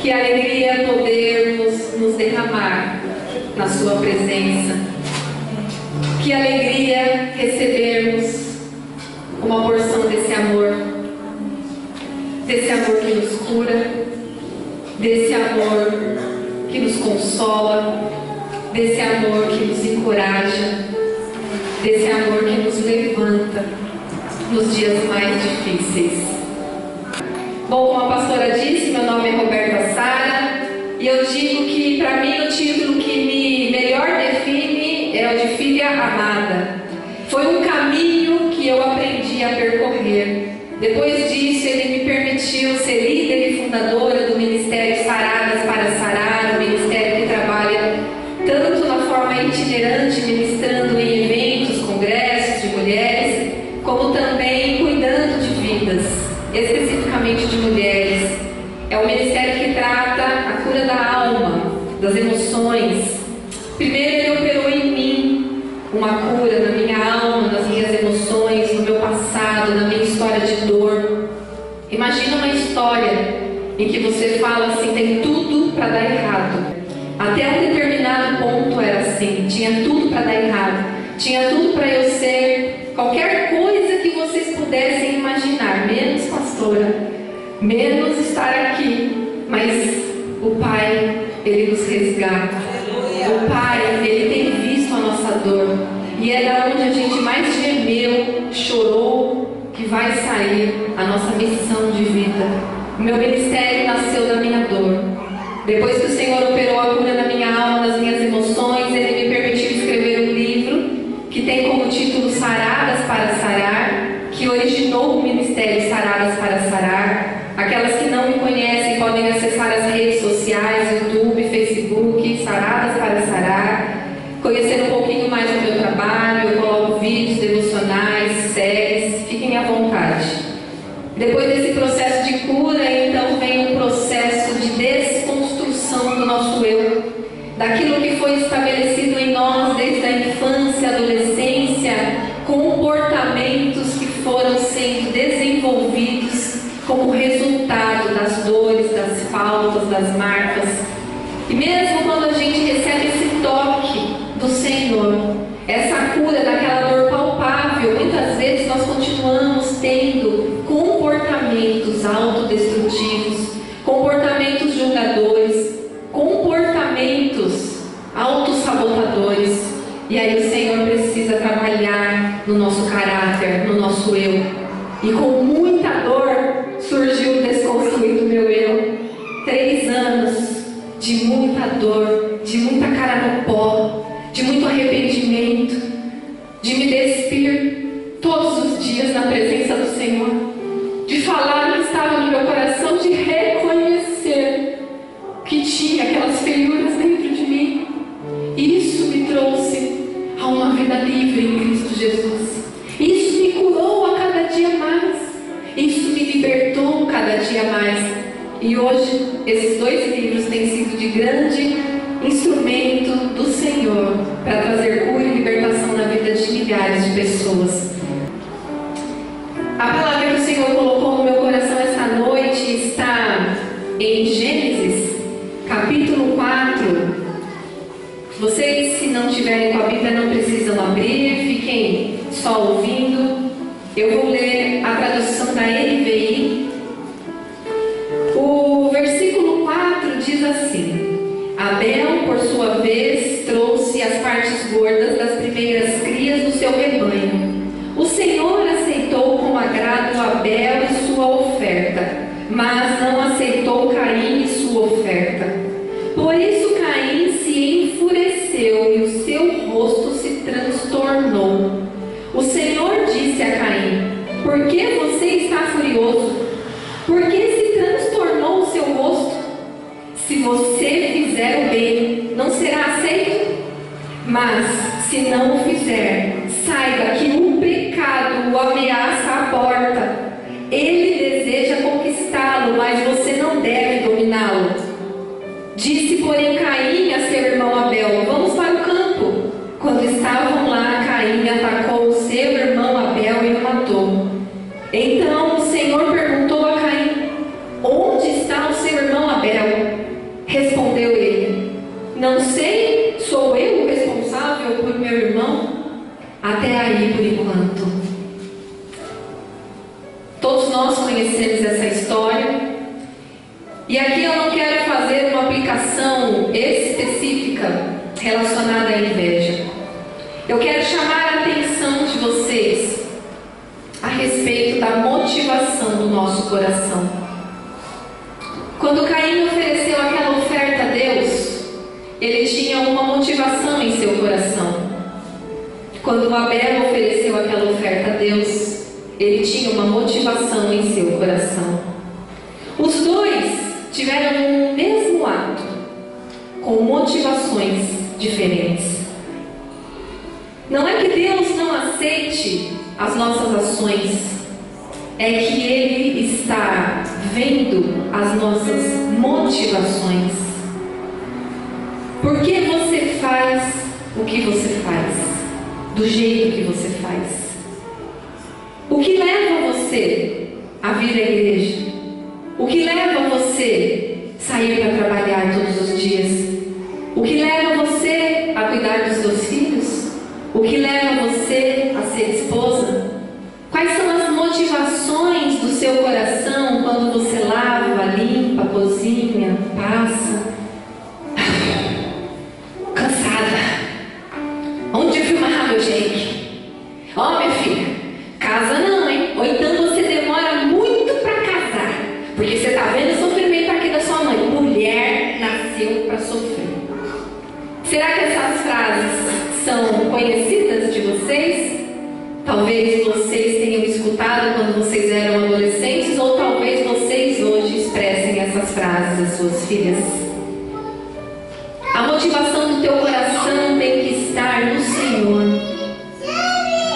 Que alegria podermos nos derramar na Sua presença. Que alegria recebermos uma porção desse amor que nos cura, desse amor que nos consola, desse amor que nos encoraja, desse amor que nos levanta nos dias mais difíceis. Bom, como a pastora disse, meu nome é Roberta Sara, e eu digo que para mim o título que me melhor define é o de filha amada. Foi um caminho que eu aprendi a percorrer. Depois disso, Ele me permitiu ser líder e fundadora do Ministério Saradas para Sarar, um ministério que trabalha tanto na forma itinerante, ministrando em eventos, congressos de mulheres, como também cuidando de vidas, especificamente de mulheres. É um ministério que trata a cura da alma, das emoções. Primeiro Ele operou em mim uma cura na minha alma, nas minhas emoções, no meu passado, na minha história de dor. Imagina uma história em que você fala assim, tem tudo para dar errado. Até um determinado ponto era assim, tinha tudo para dar errado. Tinha tudo para eu ser qualquer coisa que vocês pudessem imaginar, menos pastora, menos estar aqui. Mas o Pai, Ele nos resgata. O Pai, Ele tem visto a nossa dor. E é da onde a gente mais gemeu, chorou, que vai sair a nossa missão de vida. O meu ministério nasceu da minha dor. Depois que o Senhor operou a cura na minha alma, nas minhas emoções, Ele me permitiu escrever um livro que tem como título Saradas para Sarar, que originou o Ministério Saradas para Sarar. Aquelas que não me conhecem podem acessar as redes sociais, YouTube, Facebook, Saradas para Sarar, conhecer um pouquinho mais do meu trabalho. Eu coloco vídeos devocionais, séries, fiquem à vontade. Depois desse processo de cura, então vem um processo de desconstrução do nosso eu, daquilo que foi estabelecido em nós desde a infância, adolescência, comportamentos que foram sendo desenvolvidos como resultado das dores, das faltas, das marcas. E mesmo quando a gente recebe esse toque do Senhor, essa cura daquela dor palpável, muitas vezes nós continuamos tendo comportamentos autodestrutivos, comportamentos julgadores, comportamentos autossabotadores. E aí o Senhor precisa trabalhar no nosso caráter, no nosso eu. E com muita dor surgiu o desconstruir do meu eu. 3 anos de muita dor, de muita cara no pó, de muito arrependimento, de me despir todos os dias na presença do Senhor, de falar o que estava no meu coração, de reconhecer que tinha aquelas feriduras dentro de mim. E isso me trouxe a uma vida livre em Cristo Jesus. Isso me curou a cada dia mais. Isso me libertou cada dia mais. E hoje, esses 2 livros têm sido de grande instrumento do Senhor para trazer cura e libertação na vida de milhares de pessoas. A palavra que o Senhor colocou no meu coração esta noite está em Gênesis, capítulo 4. Vocês, se não tiverem com a Bíblia, não precisam abrir, fiquem só ouvindo. Eu vou ler a tradução da NVI. O versículo 4 diz assim: Abel, por sua vez, trouxe as partes gordas das primeiras crias do seu rebanho. O Senhor aceitou com agrado Abel e sua oferta, mas não aceitou Caim e sua oferta. Por isso Caim se enfureceu e o seu rosto se transtornou. O Senhor disse a Caim: Por que você está furioso? Por que se transtornou o seu rosto? Se você fizer o bem, não será aceito? Mas, se não o fizer, saiba que o pecado o ameaça à porta. Ele deseja conquistá-lo, mas você não deve dominá-lo. Disse, porém, Caim a seu irmão Abel: Vamos para o campo. Quando estavam lá, Caim atacou o seu irmão Abel e o matou. Então o Senhor perguntou a Caim: Onde está o seu irmão Abel? Até aí por enquanto. Todos nós conhecemos essa história. E aqui eu não quero fazer uma aplicação específica relacionada à inveja. Eu quero chamar a atenção de vocês a respeito da motivação do nosso coração. Quando Caim ofereceu aquela oferta a Deus, ele tinha uma motivação em seu coração. Quando Abel ofereceu aquela oferta a Deus, ele tinha uma motivação em seu coração. Os dois tiveram o mesmo ato, com motivações diferentes. Não é que Deus não aceite as nossas ações, é que Ele está vendo as nossas motivações. Por que você faz o que você faz? Do jeito que você faz? O que leva você a vir à igreja? O que leva você a sair para trabalhar todos os dias? O que leva você a cuidar dos seus filhos? O que leva você a ser esposa? Quais são as motivações do seu coração quando você lava, limpa, cozinha, passa? Cansada. Onde eu fui amarrar meu jegue? Ó, minha filha, casa não, hein? Ou então você demora muito para casar, porque você está vendo o sofrimento aqui da sua mãe. Mulher nasceu para sofrer. Será que essas frases são conhecidas de vocês? Talvez vocês tenham escutado quando vocês eram adolescentes, ou talvez vocês hoje expressem essas frases às suas filhas. A motivação do teu coração tem que estar no Senhor.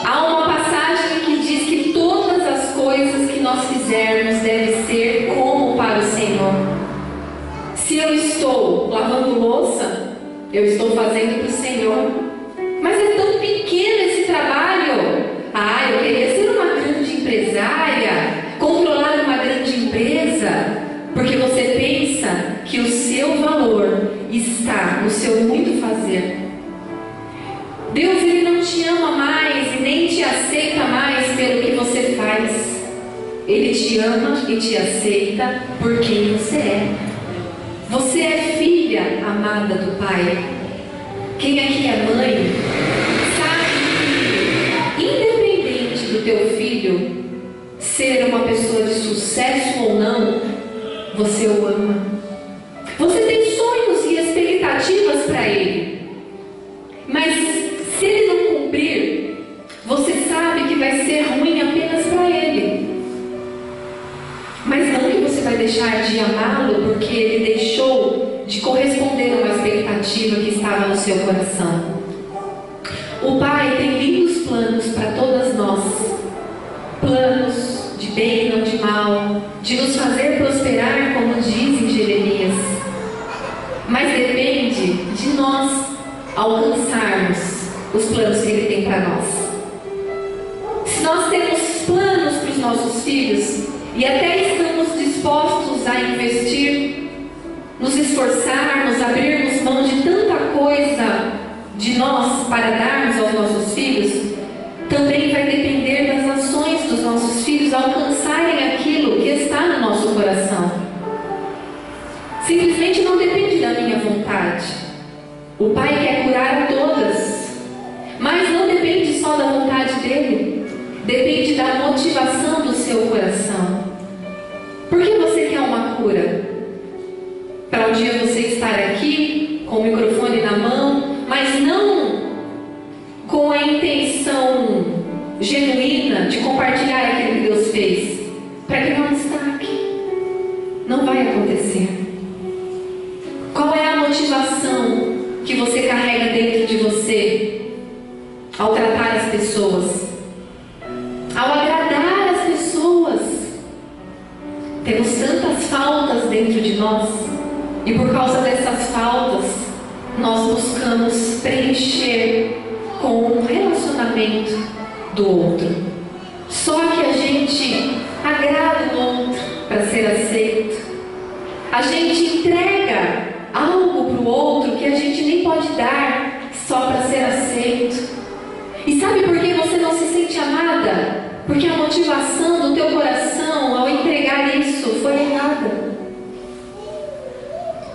Há uma passagem que diz que todas as coisas que nós fizermos devem ser como para o Senhor. Se eu estou lavando louça, eu estou fazendo para o Senhor. Mas é tão pequeno esse trabalho. Ah, eu queria ser uma grande empresária, controlar uma grande empresa, porque você pensa que o seu valor está no seu muito fazer. Deus, Ele não te ama mais e nem te aceita mais pelo que você faz. Ele te ama e te aceita por quem você é. Você é filha amada do Pai. Quem aqui é mãe sabe que, independente do teu filho ser uma pessoa de sucesso ou não, você o ama. Você tem sonhos e expectativas para ele, mas se ele não cumprir, você sabe que vai ser ruim apenas para ele. Mas não que você vai deixar de amá-lo porque ele deixou de corresponder a uma expectativa que estava no seu coração. O Pai tem lindos planos para todas nós. Planos de bem e não de mal, de nos fazer prosperar, como diz em Jeremias. Mas depende de nós alcançarmos os planos que Ele tem para nós. Se nós temos planos para os nossos filhos e até estamos dispostos a investir, nos esforçarmos, abrirmos mão de tanta coisa de nós para darmos aos nossos filhos, também vai depender das ações dos nossos filhos alcançarem aquilo que está no nosso coração. Simplesmente não depende da minha vontade. O Pai quer curar a todas, mas não depende só da vontade dele, depende da motivação do seu coração. Por que você quer uma cura? Para um dia você estar aqui com o microfone na mão, mas não com a intenção genuína de compartilhar aquilo que Deus fez, para que não destaque. Não vai acontecer. Qual é a motivação que você carrega dentro de você ao tratar as pessoas, ao agradar as pessoas? Temos tantas faltas dentro de nós, e por causa dessas faltas nós buscamos preencher com um relacionamento do outro. Só que a gente agrada o outro para ser aceito. A gente entrega algo para o outro que a gente nem pode dar só para ser aceito. E sabe por que você não se sente amada? Porque a motivação do teu coração ao entregar isso foi errada.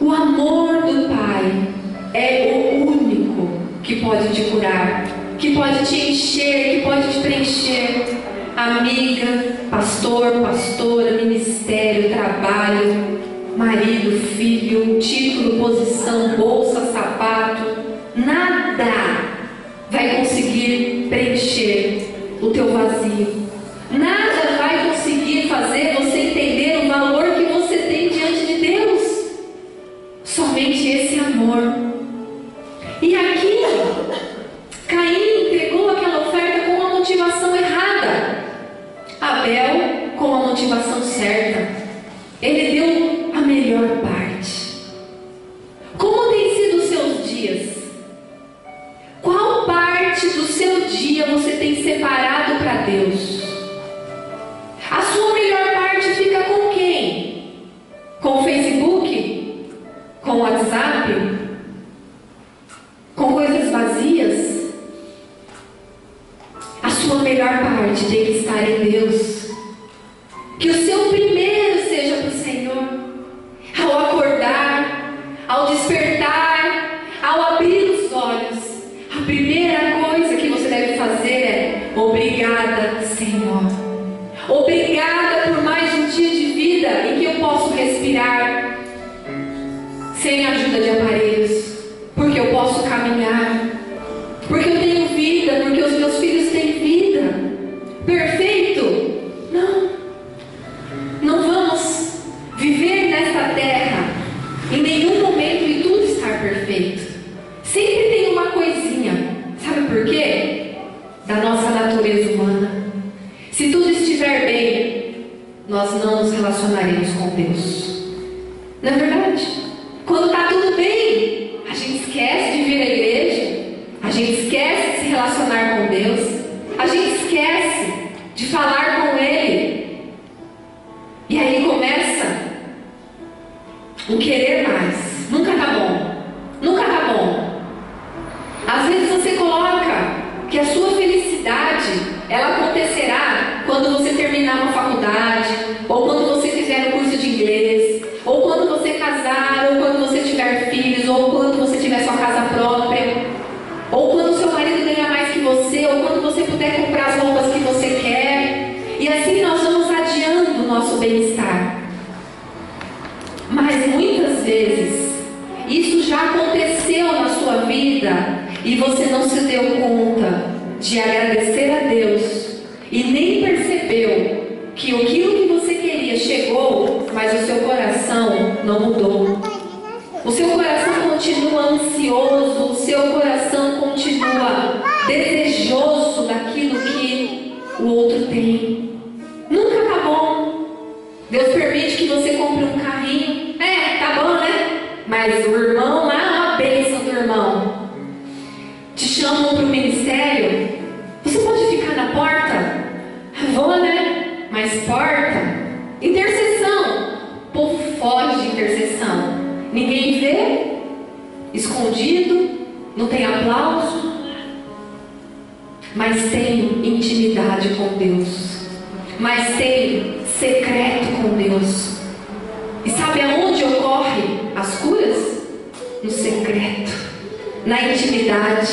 O amor do Pai é o único que pode te curar, que pode te encher, que pode te preencher. Amiga, pastor, pastora, ministério, trabalho, marido, filho, título, posição, bolsa, sapato, nada vai conseguir preencher o teu vazio. Nada vai conseguir fazer você entender o valor que você tem diante de Deus. Somente esse amor. E aqui, Caim entregou aquela oferta com a motivação errada. Abel com a motivação certa. Ele deu a melhor parte. Como tem sido os seus dias? Qual parte do seu dia você tem separado para Deus? A sua melhor parte fica com quem? Com o Facebook? Com o WhatsApp? Com coisas vazias? A sua melhor parte tem que estar em Deus. Que o seu primeiro seja para o Senhor. Ao acordar, ao despertar, ao abrir os olhos, a primeira coisa que você deve fazer é: obrigada, Senhor. Obrigada por mais um dia de vida em que eu posso respirar sem ajuda de aparelhos, porque eu posso caminhar, porque eu tenho vida, porque os meus filhos têm vida. Perfeito? Não. Não vamos viver nesta terra em nenhum momento e tudo estar perfeito. Sempre tem uma coisinha. Sabe por quê? Da nossa natureza humana. Se tudo estiver bem, nós não nos relacionaremos com Deus. Não é verdade? Quando está tudo bem, a gente esquece de vir à igreja, a gente esquece de se relacionar com Deus, a gente esquece de falar com Ele. E aí começa o querer mais. Nunca está bom. Nunca está bom. Às vezes você coloca que a sua felicidade ela acontecerá quando você terminar uma faculdade, ou quando você fizer um curso de inglês, ou quando você casar, ou quando você tiver filhos, ou quando você tiver sua casa própria, ou quando seu marido ganhar mais que você, ou quando você puder comprar as roupas que você quer. E assim nós vamos adiando o nosso bem-estar. Mas muitas vezes isso já aconteceu na sua vida e você não se deu conta de agradecer a Deus e nem percebeu que aquilo que você queria chegou, mas o seu coração não mudou. O seu coração continua ansioso, o seu coração continua desejoso daquilo que o outro tem. Nunca tá bom. Deus permite que você compre um carrinho. Tá bom, né? Mas o irmão lá, a bênção do irmão, te chamam para o ministério. Você pode ficar na porta? Vou, né? Mas porta? Intercessão. O povo foge de intercessão. Ninguém vê. Escondido. Não tem aplauso. Mas tem intimidade com Deus. Mas tem secreto com Deus. E sabe aonde ocorrem as curas? No secreto. Na intimidade.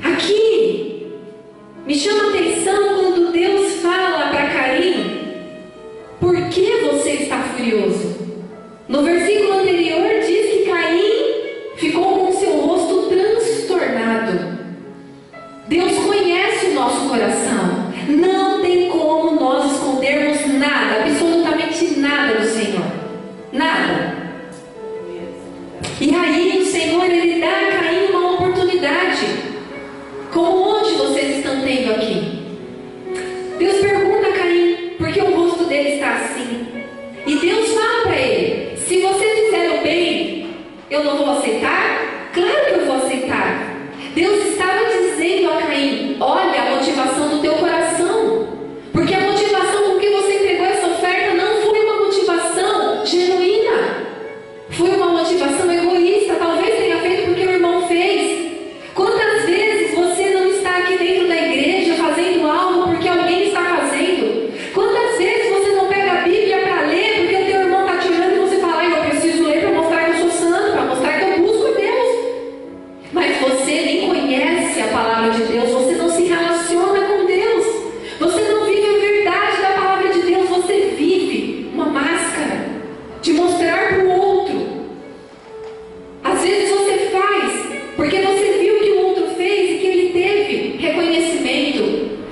Aqui me chama a atenção quando Deus fala para Caim: por que você está furioso? No versículo anterior diz que Caim ficou com seu rosto transtornado. Deus conhece o nosso coração. Não tem como nós escondermos nada, absolutamente nada do Senhor. Nada. E aí o Senhor, Ele dá a Caim uma oportunidade. Como onde vocês estão tendo aqui? Deus pergunta a Caim por que o rosto dele está assim. E Deus fala para ele: se você fizer o bem, eu não vou aceitar? Claro que eu vou aceitar. Deus estava dizendo a Caim: olha a motivação do teu coração. Porque a motivação com que você entregou essa oferta não foi uma motivação genuína.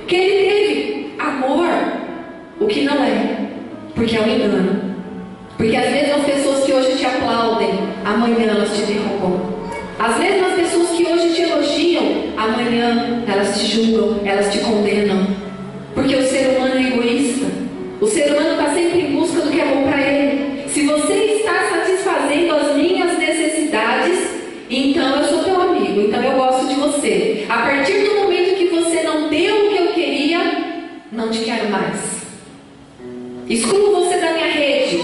que ele teve amor, o que não é, porque é um engano. Porque as mesmas pessoas que hoje te aplaudem, amanhã elas te derrubam. As mesmas pessoas que hoje te elogiam, amanhã elas te julgam, elas te condenam. Porque o ser humano é egoísta. O ser humano está sempre em busca do que é bom para ele. Se você está satisfazendo as minhas necessidades, então eu sou teu amigo, então eu gosto de você. A partir do momento que você não deu o que eu queria, não te quero mais. Excluo você da minha rede.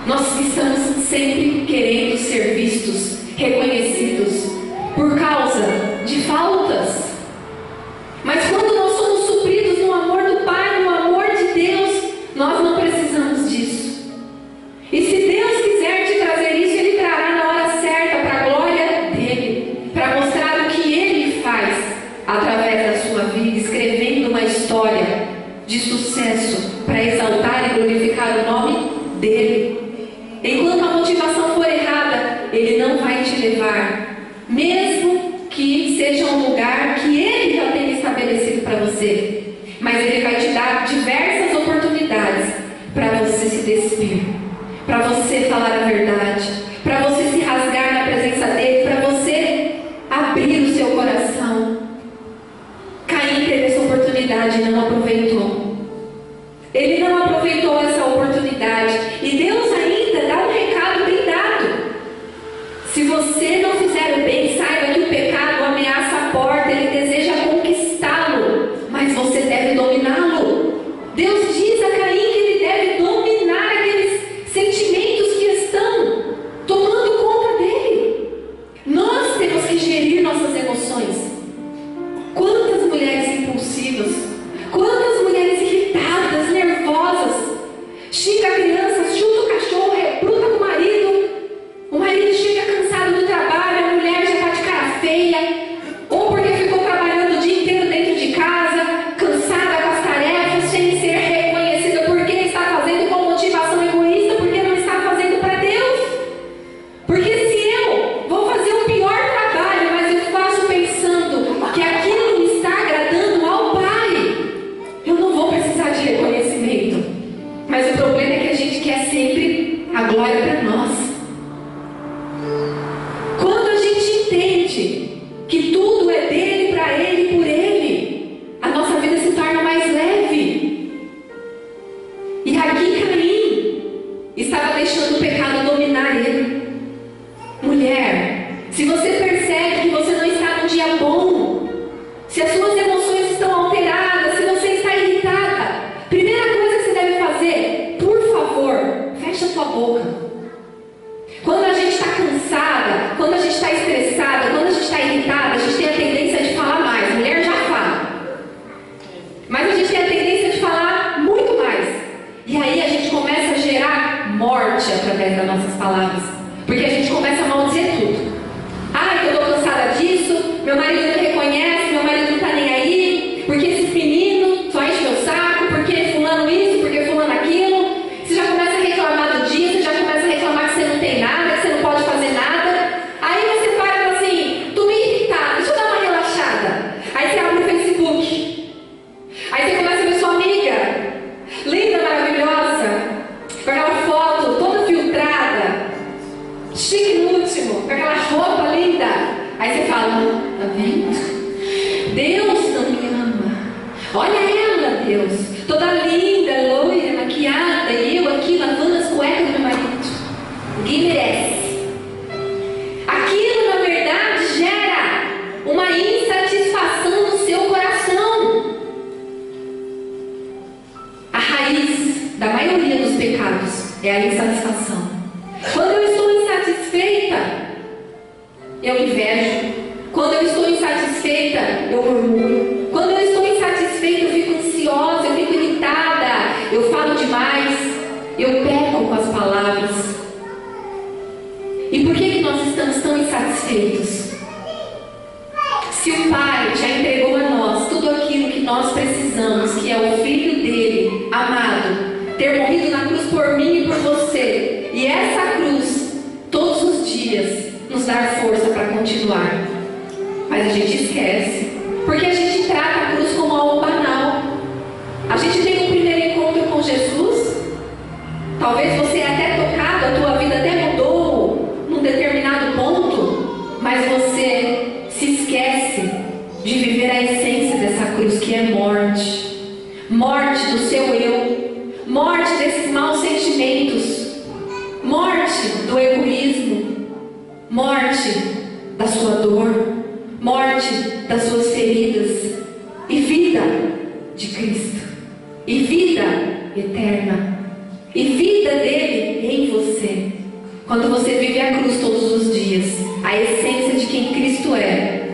Nós estamos sempre querendo ser vistos, reconhecidos, por causa de faltas. Mas quando nós somos supridos no amor do Pai, no amor de Deus, nós não precisamos disso. E se Deus quiser te trazer isso, Ele trará na hora certa, para a glória dEle, para mostrar o que Ele faz através da sua vida, escrevendo uma história de sucesso para exaltar e glorificar o nome dEle. Enquanto a motivação for errada, Ele não vai te levar, mesmo que seja um lugar que Ele já tenha estabelecido para você. Mas Ele vai te dar diversas oportunidades para você se despir, para você falar a verdade, para você se rasgar na presença dEle, para você abrir o seu coração. Caim teve essa oportunidade e não aproveitou. Ele não aproveitou essa oportunidade. E Deus ainda dá um recado bem dado. Se você não fizer o bem, saiba que o pecado ameaça a porta. Ele deseja conquistá-lo, mas você deve dominá-lo. Deus diz a Caim que ele deve dominar aqueles sentimentos que estão tomando conta dele. Nós temos que gerir nossas emoções. Quantas mulheres impulsivas, quantas mulheres irritadas, nervosas, xinga a criança, chuta o cachorro, rebruta com o marido chega cansado do trabalho, a mulher já está de cara feia, ou porque ficou trabalhando o dia inteiro dentro de casa, cansada com as tarefas, sem ser reconhecida porque está fazendo com motivação egoísta, porque não está fazendo para Deus. Porque se eu vou fazer o pior trabalho, mas eu faço pensando que aquilo me está agradando ao Pai, eu não vou precisar de reconhecimento. Mas o problema é que a gente quer sempre a glória para nós. Quando a gente entende que tudo é dele, para ele e por ele, a nossa vida se torna mais leve. E aqui Caim estava deixando o pecado dominar ele. Mulher, se você percebe que você não está num dia bom, se as suas emoções estão alteradas, se você está irritada, primeira coisa que você deve fazer, por favor, fecha sua boca. Quando a gente está cansada, quando a gente está estressada, quando a gente está irritada, a gente tem a tendência de falar mais. Mulher já fala, mas a gente tem a tendência de falar muito mais. E aí a gente começa a gerar morte através das nossas palavras, porque a gente começa a maldizer tudo. Ah, eu estou cansada disso, meu marido não reconhece, meu marido não está nem aí, porque esse menino só enche meu saco, porque fulano isso, porque fulano aquilo. Você já começa a reclamar do dia, você já começa a reclamar que você não tem nada, que você não pode fazer nada. Aí você para e fala assim, tô meio irritada, deixa eu dar uma relaxada. Aí você abre o Facebook, aí você começa a ver sua amiga, linda, maravilhosa, com aquela foto toda filtrada, chique no último, com aquela roupa linda. Aí você fala, tá vendo? Deus não me ama. Olha ela, Deus, toda linda, loira, maquiada, e eu aqui lavando as cuecas do meu marido. Ninguém merece. Aquilo, na verdade, gera uma insatisfação no seu coração. A raiz da maioria dos pecados é a insatisfação. Quando eu estou insatisfeita, eu invejo. Quando eu estou insatisfeita, eu murmuro. Quando eu estou insatisfeita, eu fico ansiosa, eu fico irritada, eu falo demais, eu peco com as palavras. E por que nós estamos tão insatisfeitos? Se o Pai já entregou a nós tudo aquilo que nós precisamos, que é o Filho dele, amado, ter morrido na cruz por mim e por você, e essa cruz, todos os dias, nos dar força para continuar. Mas a gente esquece, porque a gente trata a cruz como algo banal. cruz, que é morte. Morte do seu eu, morte desses maus sentimentos, morte do egoísmo, morte da sua dor, morte das suas feridas, e vida de Cristo, e vida eterna, e vida dele em você. Quando você vive a cruz todos os dias, a essência de quem Cristo é,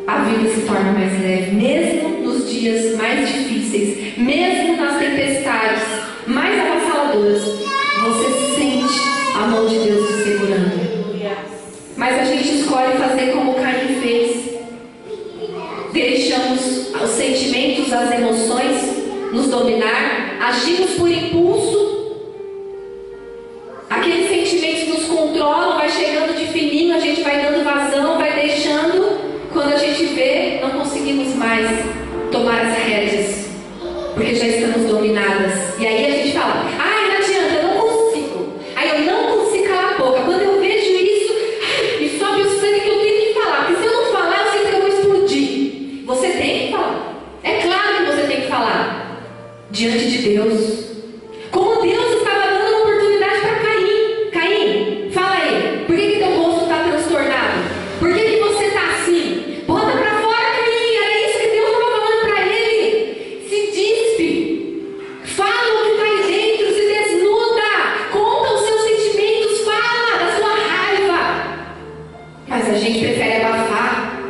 a vida se torna mais leve, mesmo nos dias mais difíceis, mesmo nas tempestades mais avassaladoras, você sente a mão de Deus te segurando. Mas a gente escolhe fazer como Caim fez. Deixamos os sentimentos, as emoções nos dominar, agimos por impulso. Aqueles sentimentos nos controlam, vai chegando de fininho, a gente vai dando vazão, vai deixando. Quando a gente vê, não conseguimos mais tomar as rédeas, porque já estamos dominadas. E aí a gente fala, ai, não adianta, eu não consigo. Aí eu não consigo calar a boca. Quando eu vejo isso, me sobe o sangue que eu tenho que falar. Porque se eu não falar, eu sei que eu vou explodir. Você tem que falar. É claro que você tem que falar. Diante de Deus. Como Deus estava dando uma oportunidade para Caim. Caim, fala aí. Por que teu rosto está transtornado? Por que você está assim? Bota para fora, Caim. Era isso que Deus estava falando para ele. Se dispe. Fala o que está aí dentro. Se desnuda. Conta os seus sentimentos. Fala da sua raiva. Mas a gente prefere abafar.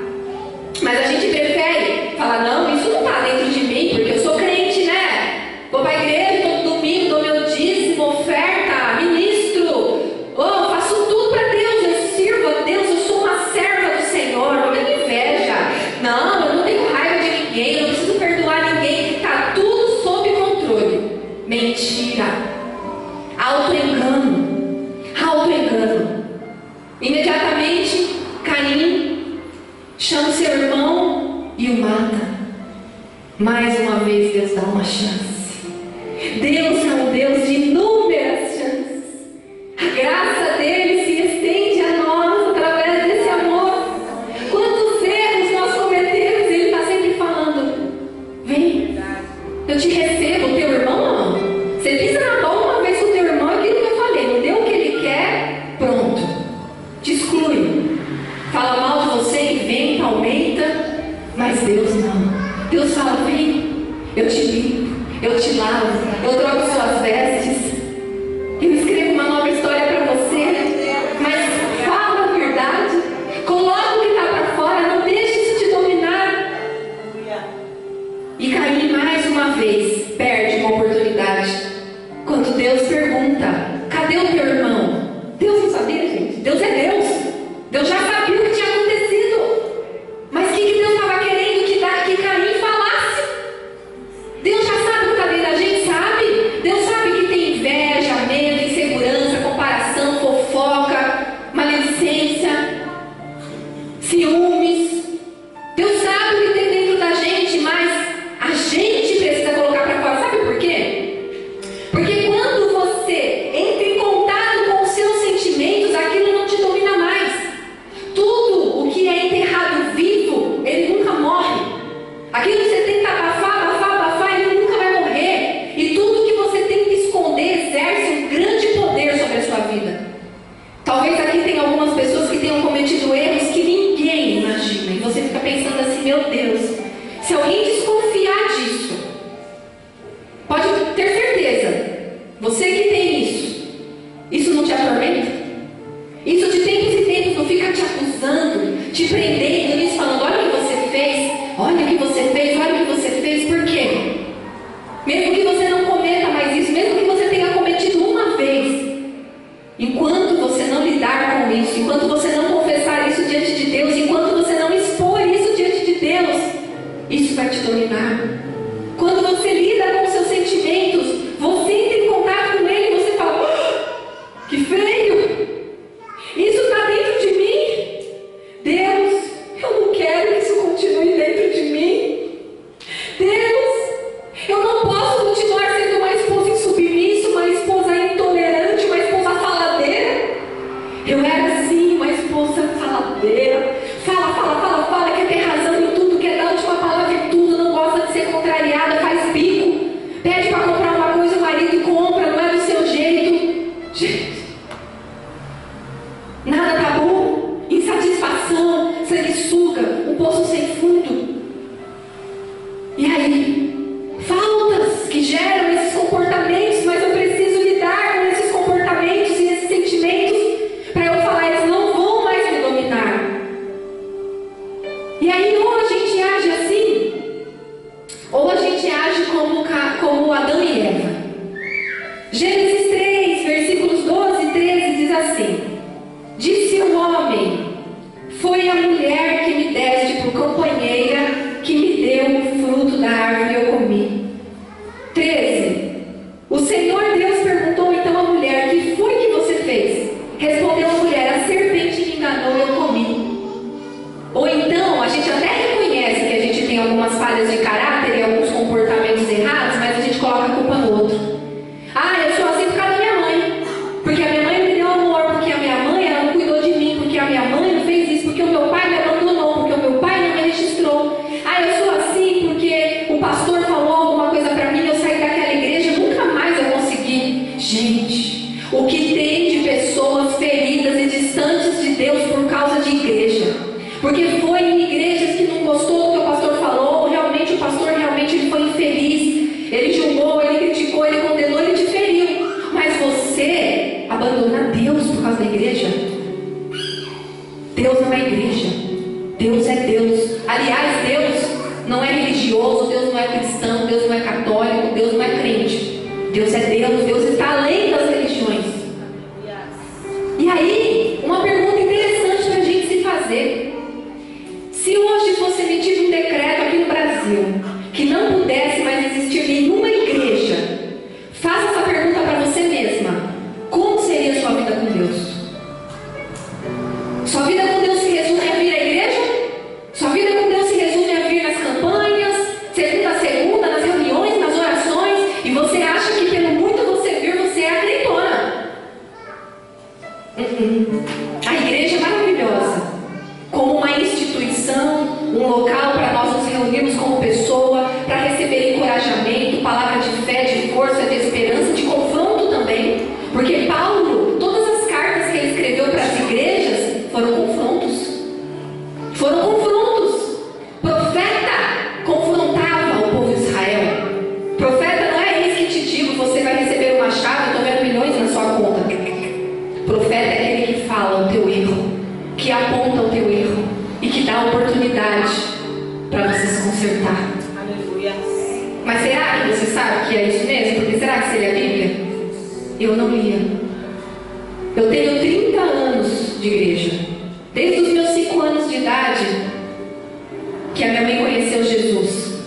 Mas a gente prefere falar, não, isso não está dentro de mim, porque eu sou crente, né? Vou para a igreja todo domingo, dou meu dízimo, oferta, ministro. Oh, faço tudo para Deus, eu sirvo a Deus, eu sou uma serva do Senhor, não tenho inveja. Não, eu não tenho raiva de ninguém, eu não preciso perdoar ninguém. Está tudo sob controle. Mentira. Autoengano. Autoengano. Imediatamente, Caim chama o seu irmão e o mata. Mais uma vez Deus dá uma chance. Deus é um Deus de inúmeras chances. A graça dele se estende a nós através desse amor. Quantos erros nós cometemos, ele está sempre falando, vem, eu te recebo. Teu irmão não. Você pisa na bola uma vez com o teu irmão, aquilo que eu falei, não deu o que ele quer, pronto, te exclui. Fala mal de você, inventa, aumenta. Mas Deus não. Deus fala, vem, eu te limpo, eu te lavo, eu troco suas vestes, eu escrevo uma nova história para você. Mas fala a verdade, coloca o que está para fora, não deixe isso te dominar. E Caim mais uma vez perde uma oportunidade. Quando Deus pergunta, cadê o teu irmão? Deus não sabia, gente. Deus é Deus. Deus já sabia o que tinha acontecido. Mas o que Deus estava querendo que Caim falasse? Deus já sabe o que está dentro da gente, sabe? Deus sabe que tem inveja, medo, insegurança, comparação, fofoca, maledicência, ciúmes. Deus sabe o que tem dentro da gente, mas a gente precisa colocar para fora. Sabe por quê? Porque quando você entra em contato com os seus sentimentos, aquilo não te domina mais. Tudo o que é enterrado vivo, ele nunca morre. Aquilo que você tenta abafar, ele nunca vai morrer. E tudo que você tenta esconder exerce um grande poder sobre a sua vida. Talvez aqui tenha algumas pessoas que tenham cometido erros que ninguém imagina. E você fica pensando assim, meu Deus, se alguém desconfiar disso, pode ter certeza, você que tem isso não te atormenta? Isso de tempos em tempos não fica te acusando, te prendendo nisso, falando, olha o que você fez, olha o que você fez, olha o que você fez. Por quê? Mesmo que você não cometa mais isso, mesmo que você tenha cometido uma vez, enquanto você não lidar com isso, enquanto você não confessar isso diante de Deus, enquanto você não expor isso diante de Deus, isso vai te dominar. Quando você lida com os seus sentimentos, você entra em contato com ele e você fala, que feio, isso está dentro de mim. Deus, eu não quero que isso continue dentro de mim. Deus, eu não posso continuar sendo uma esposa insubmissa, uma esposa intolerante, uma esposa faladeira. Eu era assim, uma esposa faladeira. Fala, quer ter razão em tudo, quer dar a última palavra em tudo, não gosta E aí, faltas que geram esses comportamentos, mas eu preciso lidar com esses comportamentos e esses sentimentos para eu falar, eles não vão mais me dominar. E aí, ou a gente age assim, ou a gente age como Adão e Eva. Gênesis 3, versículos 12 e 13 diz assim: disse o homem: foi a mulher que me deste por companheira que me deu o fruto da árvore e eu comi. 13. O Senhor Deus perguntou então à mulher: que foi que você fez? Respondeu a mulher: a serpente me enganou e eu comi. Ou então, a gente até reconhece que a gente tem algumas falhas de caráter e alguns comportamentos errados, mas a gente coloca a culpa no outro. Ah, eu sou assim por causa da minha mãe, porque a minha mãe me deu amor, porque a minha mãe ela não cuidou de mim, porque a minha mãe não fez isso, porque o meu pai me abandonou, porque o meu pai não me registrou. Ah, eu sou assim porque o pastor falou alguma coisa pra mim, eu saí daquela igreja, nunca mais eu consegui. Gente, o que tem de pessoas feridas e distantes de Deus por causa de igreja? Porque foi em igrejas que não gostou do que o pastor falou, ou realmente o pastor ele foi infeliz, ele julgou, ele criticou, ele condenou, ele te feriu. Mas você abandona Deus por causa da igreja? Deus não é igreja, Deus é Deus. Aliás, Deus não é religioso, Deus não é cristão, Deus não é católico, Deus não é crente. Deus é Deus, Deus está além das religiões. E aí, uma pergunta interessante para a gente se fazer: se hoje fosse emitido um decreto aqui no Brasil que não pudesse mais existir nenhuma igreja, faça essa pergunta para você mesma: como seria a sua vida com Deus? Sua vida com Deus se resume a vir à igreja? Sua vida com Deus se resume a vir nas campanhas, segunda a segunda, nas reuniões, nas orações, e você acha que pelo muito você vir, você é a crentona? A igreja é maravilhosa, como uma instituição, um local para nós nos reunirmos como pessoa, para receber encorajamento, palavra de fé, de força, de esperança, de confronto também. Porque Paulo, todas as cartas que ele escreveu para as igrejas foram confrontos. Foram confrontos. Profeta confrontava o povo de Israel. Profeta não é esse que te digo, você vai receber uma chave, estou vendo milhões na sua conta. Profeta é aquele que fala o teu erro, que aponta o teu erro e que dá oportunidade para você se consertar. Aleluia. Mas será que você sabe que é isso mesmo? Porque será que você lê a Bíblia? Eu não lia. Eu tenho 30 anos de igreja. Desde os meus 5 anos de idade que a minha mãe conheceu Jesus.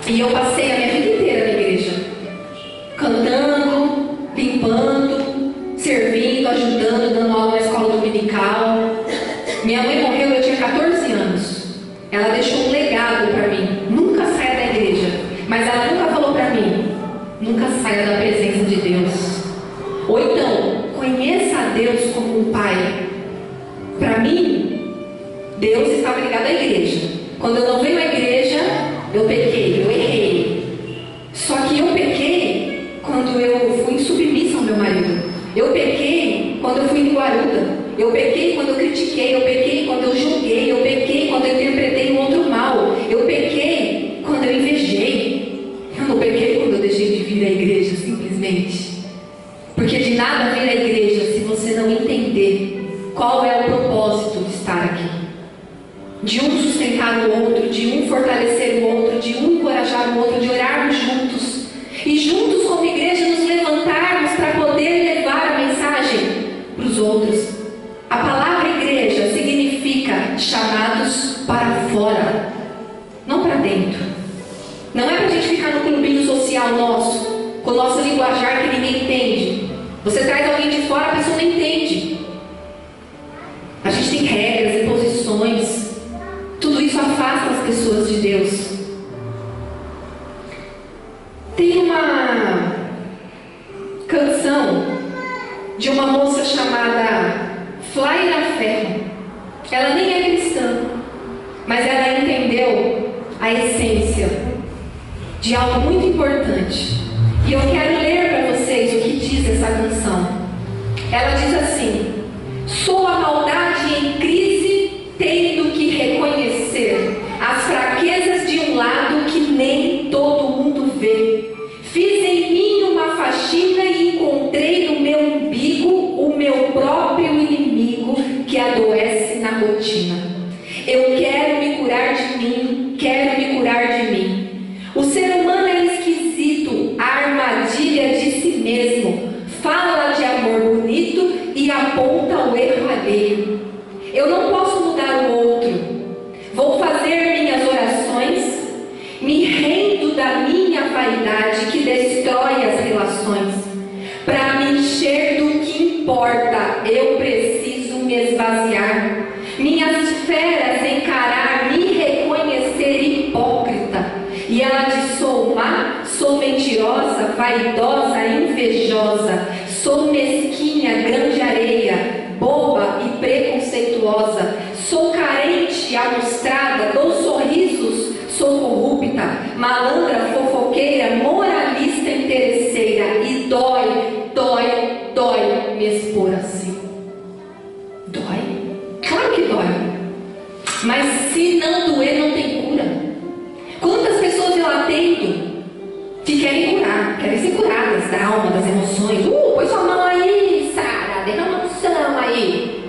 E eu passei a minha vida inteira na igreja, cantando, limpando, servindo, ajudando, dando aula na escola dominical. Minha mãe morreu, eu tinha 14 anos. Ela deixou um legado para mim: nunca saia da igreja. Mas ela nunca falou para mim: nunca saia da presença de Deus. Ou então, conheça a Deus como um pai. Para mim, Deus estava ligado à igreja. Quando eu não venho à igreja, eu pequei, eu errei. Só que eu pequei quando eu fui insubmissa ao meu marido. Eu pequei quando eu fui linguaruda. Eu pequei quando eu critiquei. Eu pequei quando eu julguei. Eu pequei quando eu interpretei um outro mal. Eu pequei quando eu invejei. Eu não pequei quando eu deixei de vir à igreja, simplesmente. Porque de nada vir à igreja se você não entender qual é o propósito de estar aqui. De um sustentar o outro, de um fortalecer o outro, de um encorajar o outro, de orarmos juntos. E juntos como igreja nos levantarmos para poder levar a mensagem para os outros. A palavra igreja significa chamados para fora, não para dentro. Não é para a gente ficar no clubinho social nosso, com o nosso linguajar que ninguém entende. Você traz alguém de fora, a pessoa não entende. A gente tem regras, imposições. Tudo isso afasta as pessoas de Deus. Tem uma canção de uma moça chamada Flaira Ferro. Ela nem é cristã, mas ela entendeu a essência de algo muito importante. E eu quero ler para vocês o que diz essa canção. Ela diz assim: sou a maldade em crise, tendo que reconhecer as fraquezas de um lado que nem da minha vaidade que destrói as relações. Para me encher do que importa, eu preciso me esvaziar. Minhas feras encarar, me reconhecer hipócrita. E ela diz: sou má, sou mentirosa, vaidosa, invejosa, sou mesquinha, grande areia, boba e preconceituosa, sou carente, amostrada, dou sorrisos, sou corrupta, malandra, fofoqueira, moralista, interesseira, e dói me expor assim. Dói? Claro que dói. Mas se não doer, não tem cura. Quantas pessoas eu atendo que querem curar, querem ser curadas da alma, das emoções? Põe sua mão aí, Sara, derrama unção aí.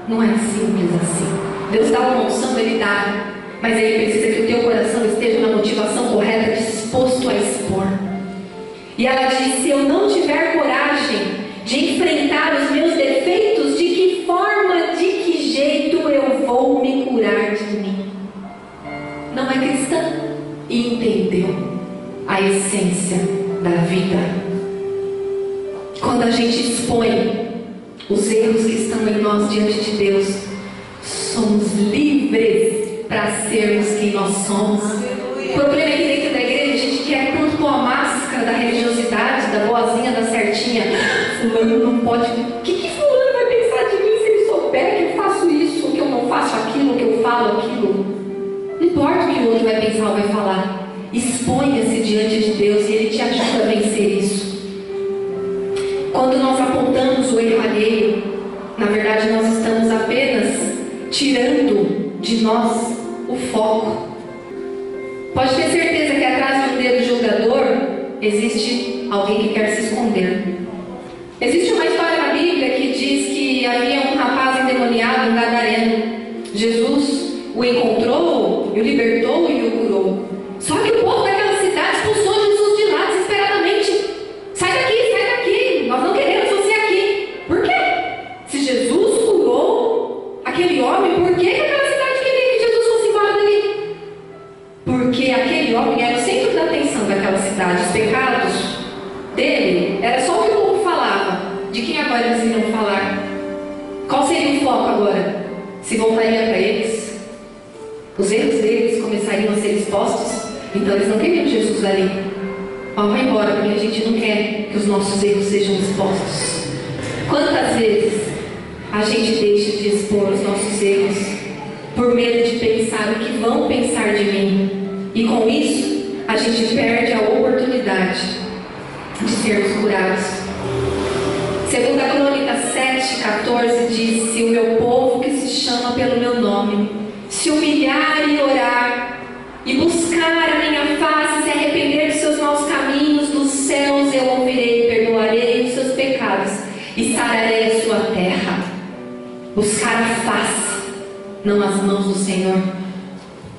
Não é simples assim. Deus dá uma unção, Ele dá, mas Ele precisa que o teu coração esteja na motivação correta, disposto a expor. E ela diz: se eu não tiver coragem de enfrentar os meus defeitos, de que forma, de que jeito eu vou me curar de mim? Não é cristã e entendeu a essência da vida. Quando a gente expõe os erros que estão em nós diante de Deus, somos livres para sermos quem nós somos. O problema é que dentro da igreja a gente quer tanto pôr a máscara da religiosidade, da boazinha, da certinha. Fulano não pode. O que fulano vai pensar de mim se ele souber que eu faço isso, que eu não faço aquilo, que eu falo aquilo? Não importa o que o outro vai pensar ou vai falar. Exponha-se diante de Deus e Ele te ajuda a vencer isso. Quando nós apontamos o erro alheio, na verdade nós estamos apenas tirando de nós o foco. Pode ter certeza que atrás de um dedo julgador existe alguém que quer se esconder. Existe uma história na Bíblia que diz que havia um rapaz endemoniado, um gadareno. Jesus o encontrou, o libertou e o curou. Só que o povo daquela cidade expulsou Jesus de lá desesperadamente. Sai daqui, nós não queremos você aqui. Por quê? Se Jesus curou aquele homem, por que aquela cidade queria que Jesus fosse embora dali? Porque aquele homem era o centro da atenção daquela cidade. Os pecados dele era só o que o povo falava. De quem agora eles iriam falar? Qual seria o foco agora? Se voltaria para eles? Os erros deles começariam a ser expostos? Então eles não queriam Jesus ali. Vai embora, porque a gente não quer que os nossos erros sejam expostos. Quantas vezes a gente deixa de expor os nossos erros por medo de pensar o que vão pensar de mim? E com isso, a gente perde a oportunidade de sermos curados. 2 Crônicas 7:14 diz: se o meu povo que se chama pelo meu nome se humilhar e orar e buscar a minha face, se arrepender dos seus maus caminhos, dos céus eu ouvirei, perdoarei os seus pecados e sararei a sua terra. Buscar a face, não as mãos do Senhor.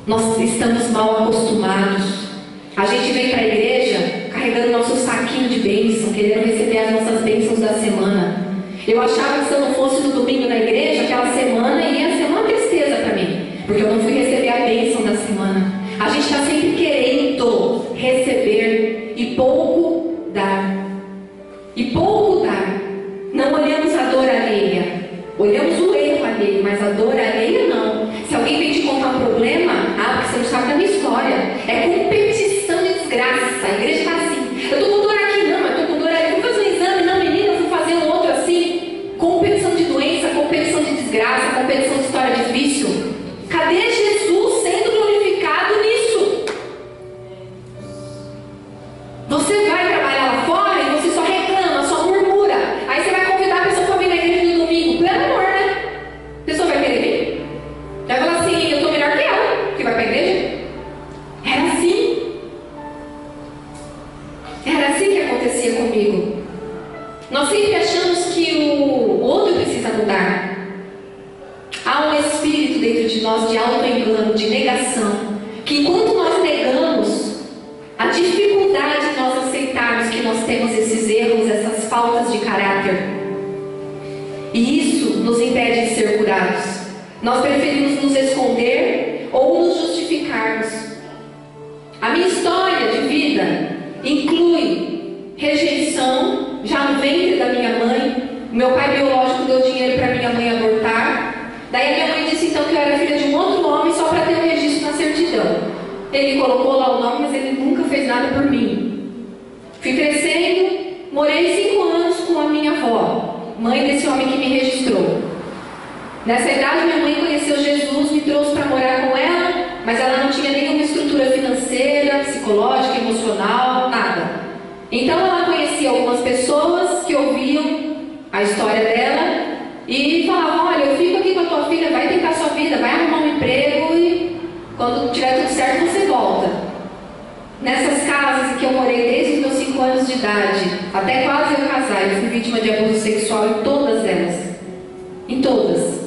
Nós estamos mal acostumados. A gente vem para a igreja carregando nosso saquinho de bênção, querendo receber as nossas bênçãos da semana. Eu achava que se eu não fosse no domingo na igreja, aquela semana ia ser uma tristeza para mim, porque eu não fui receber a bênção da semana. A gente está sempre querendo receber e pouco dar. E pouco dar. Não olhamos a dor alheia. Olhamos o erro alheio, mas a dor alheia não. Se alguém vem te contar um problema, porque você não sabe da minha história. É competição de desgraça. A igreja está assim: eu estou com dor aqui, não, eu estou com dor ali. Fui fazer um exame, não, menina, eu fui fazer um outro assim. Competição de doença, competição de desgraça, competição de história difícil. Cadê Jesus sendo glorificado nisso? Você vai trabalhar lá fora e você só reclama, só murmura. Aí você vai convidar a pessoa para vir na igreja no domingo. Pleno amor, né? A pessoa vai querer vir? Vai falar assim: eu estou melhor que ela, que vai para a igreja. Era assim. Era assim que acontecia comigo. Nós sempre achamos que o outro precisa mudar. Há um espírito dentro de nós de autoengano, de negação, que enquanto nós negamos, a dificuldade de nós aceitarmos que nós temos esses erros, essas faltas de caráter, e isso nos impede de ser curados. Nós preferimos nos esconder ou nos justificarmos. A minha história inclui rejeição, já no ventre da minha mãe. Meu pai biológico deu dinheiro para minha mãe abortar. Daí a minha mãe disse então que eu era filha de um outro homem só para ter um registro na certidão. Ele colocou lá o nome, mas ele nunca fez nada por mim. Fui crescendo, morei 5 anos com a minha avó, mãe desse homem que me registrou. Nessa idade minha mãe conheceu Jesus, me trouxe para morar com ela, mas ela não tinha nenhuma estrutura financeira, psicológica, emocional, nada. Então ela conhecia algumas pessoas que ouviam a história dela e falavam: olha, eu fico aqui com a tua filha, vai tentar sua vida, vai arrumar um emprego e quando tiver tudo certo você volta. Nessas casas em que eu morei desde os meus 5 anos de idade, até quase eu casar, eu fui vítima de abuso sexual em todas elas. Em todas.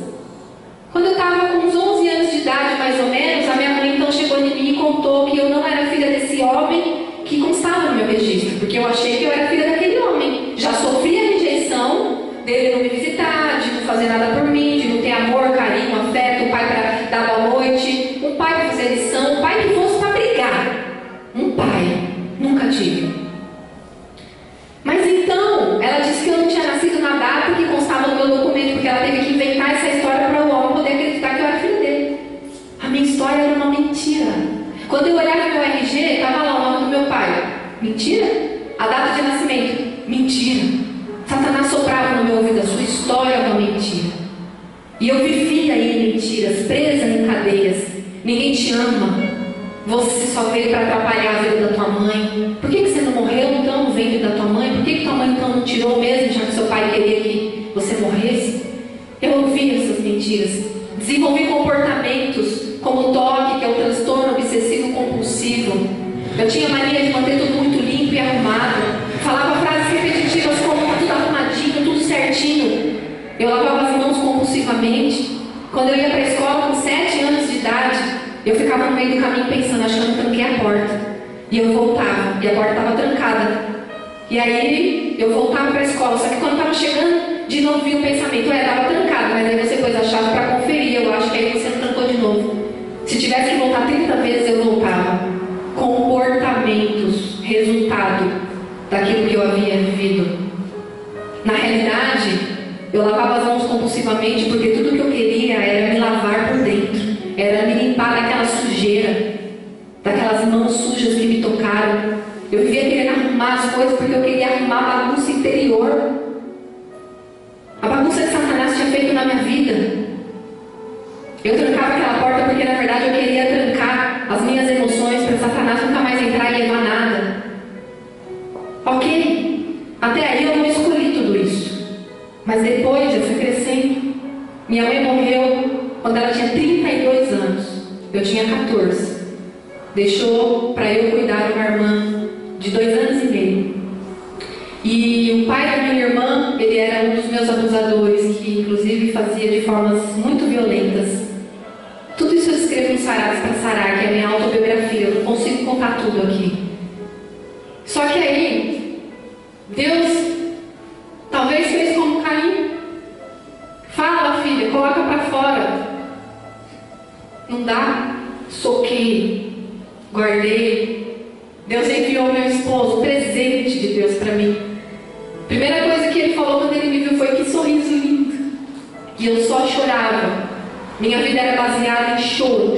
Quando eu estava com uns 11 anos de idade, mais ou menos, a minha mãe então chegou em mim e contou que eu não era filha desse homem que constava no meu registro, porque eu achei que eu era filha daquele homem. Já sofri a rejeição dele não me visitar, de não fazer nada por mim, de não ter amor, carinho, afeto, um pai para dar boa noite, um pai para fazer lição, um pai que fosse para brigar. Um pai. Nunca tive. Mas então, ela disse que eu não tinha nascido na data que constava no meu documento, porque ela teve que inventar essa história para o homem poder acreditar que eu era filha dele. A minha história era uma mentira. Quando eu olhava meu RG, estava lá o nome do meu pai. Mentira? A data de nascimento. Mentira. Satanás soprava no meu ouvido: a sua história é uma mentira. E eu vivia aí em mentiras, presa em cadeias. Ninguém te ama. Você só veio para atrapalhar a vida da tua mãe. Por que você não morreu então no ventre da tua mãe? Por que tua mãe então não tirou mesmo, já que seu pai queria que você morresse? Eu ouvi essas mentiras. Desenvolvi comportamentos como o toque, que é o transtorno obsessivo compulsivo. Eu tinha mania de manter tudo muito limpo e arrumado. Falava frases repetitivas como: tá tudo arrumadinho, tudo certinho. Eu lavava as mãos compulsivamente. Quando eu ia para a escola com 7 anos de idade, eu ficava no meio do caminho pensando, achando que eu tranquei a porta. E eu voltava, e a porta estava trancada. E aí eu voltava para a escola, só que quando estava chegando, de novo vinha o pensamento: estava trancada, mas aí você pôs a chave para conferir, eu acho que aí você não trancou de novo. Se tivesse que voltar 30 vezes, eu voltava. Comportamentos, resultado daquilo que eu havia vivido. Na realidade, eu lavava as mãos compulsivamente porque tudo que eu queria era me lavar por dentro. Era me limpar daquela sujeira, daquelas mãos sujas que me tocaram. Eu vivia querendo arrumar as coisas porque eu queria arrumar a bagunça interior. A bagunça que Satanás tinha feito na minha vida. Eu trancava aquela porta porque na verdade eu queria trancar as minhas emoções para Satanás nunca mais entrar e levar nada. Ok, até aí eu não escolhi tudo isso. Mas depois eu fui crescendo. Minha mãe morreu quando ela tinha 32 anos. Eu tinha 14. Deixou para eu cuidar de uma irmã de 2 anos e meio. E o pai da minha irmã, ele era um dos meus abusadores, que inclusive fazia de formas muito violentas. Tudo isso eu escrevo em Sarados para Sarar, que é a minha autobiografia. Eu não consigo contar tudo aqui. Só que aí, Deus talvez fez como Caim. Fala, filha, coloca para fora. Não dá? Soquei, guardei. Deus enviou meu esposo, presente de Deus para mim. Primeira coisa que ele falou quando ele me viu foi: que sorriso lindo. E eu só chorava. Minha vida era baseada em choro,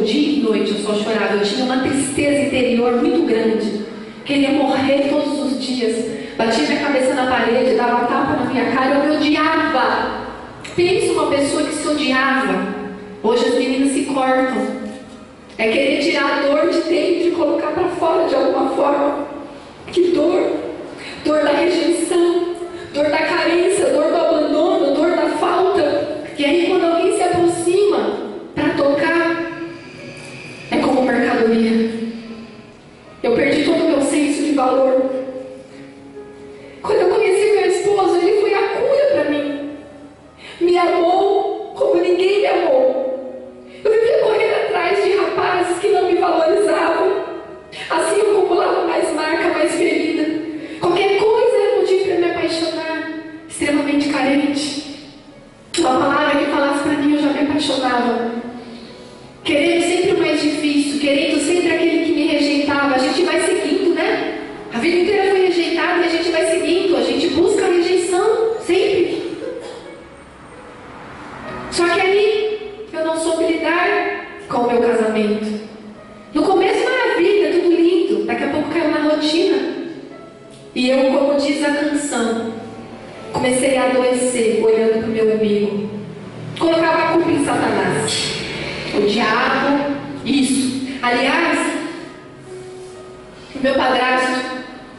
dia e noite eu só chorava. Eu tinha uma tristeza interior muito grande. Queria morrer todos os dias. Batia minha cabeça na parede, dava tapa na minha cara, eu me odiava. Pensa uma pessoa que se odiava. Hoje as meninas se cortam. É querer tirar a dor de dentro e colocar para fora de alguma forma. Que dor! Dor da rejeição, dor da carência, dor do abandono, dor da falta. E aí quando alguém se aproxima para tocar, é como mercadoria. Eu perdi todo o meu senso de valor. Quando eu conheci meu esposo, ele foi a cura para mim. Me amou como ninguém me amou. Eu vivia correndo atrás de rapazes que não me valorizavam. Assim eu acumulava mais marca, mais ferida. Qualquer coisa era motivo para me apaixonar. Extremamente carente. Uma palavra que falasse para mim, eu já me apaixonava. Querendo sempre o mais difícil, querendo sempre aquele que me rejeitava. A gente vai seguindo, né? A vida inteira foi rejeitada e a gente vai seguindo, a gente busca a rejeição, sempre. Só que aí, eu não soube lidar com o meu casamento. No começo, maravilha, tudo lindo. Daqui a pouco caiu na rotina. E eu, como diz a canção, comecei a adoecer, olhando para o meu umbigo. Colocava a culpa em Satanás. O diabo, isso. Aliás, o meu padrasto,